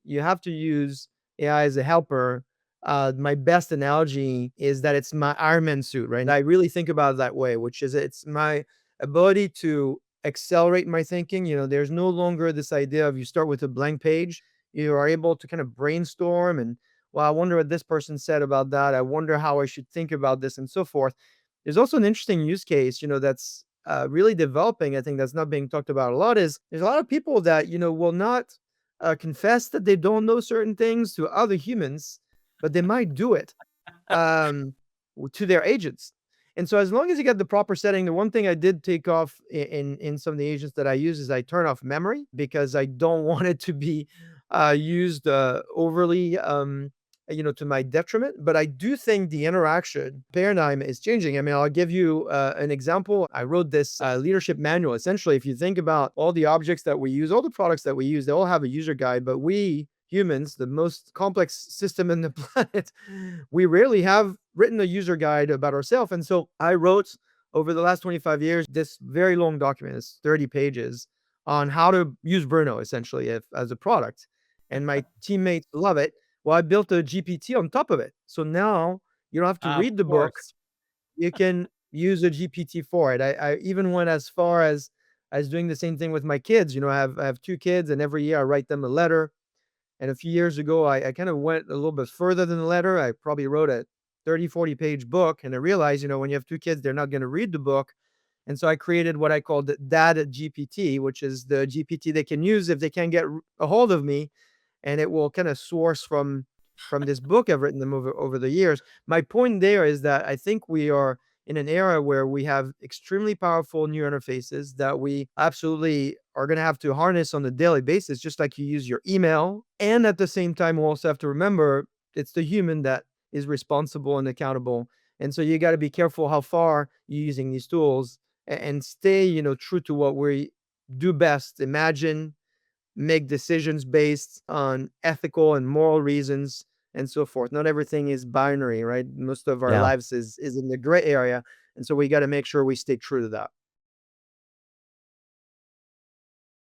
you have to use AI as a helper. My best analogy is that it's my Iron Man suit, right? And I really think about it that way, which is it's my ability to accelerate my thinking. There's no longer this idea of you start with a blank page. You are able to kind of brainstorm and, well, I wonder what this person said about that. I wonder how I should think about this and so forth. There's also an interesting use case, that's really developing. I think that's not being talked about a lot. Is there's a lot of people that will not confess that they don't know certain things to other humans, but they might do it um, to their agents. And so, as long as you get the proper setting, the one thing I did take off in some of the agents that I use is I turn off memory because I don't want it to be used overly, to my detriment. But I do think the interaction paradigm is changing. I mean, I'll give you an example. I wrote this leadership manual. Essentially, if you think about all the objects that we use, all the products that we use, they all have a user guide, but we humans, the most complex system in the planet, we rarely have written a user guide about ourselves. And so I wrote over the last 25 years this very long document, it's 30 pages, on how to use Bruno essentially as a product. And my teammates love it. Well, I built a GPT on top of it. So now you don't have to Of read the book. course. You can use a GPT for it. I even went as far as doing the same thing with my kids. I have two kids, and every year I write them a letter. And a few years ago, I kind of went a little bit further than the letter. I probably wrote a 30, 40-page book. And I realized, when you have two kids, they're not going to read the book. And so I created what I called the Dad GPT, which is the GPT they can use if they can't get a hold of me. And it will kind of source from this book I've written them over the years. My point there is that I think we are in an era where we have extremely powerful new interfaces that we absolutely are going to have to harness on a daily basis, just like you use your email. And at the same time, we also have to remember it's the human that is responsible and accountable. And so you got to be careful how far you're using these tools and stay, true to what we do best. Imagine, make decisions based on ethical and moral reasons and so forth. Not everything is binary, right? Most of our Yeah. lives is in the gray area. And so we got to make sure we stay true to that.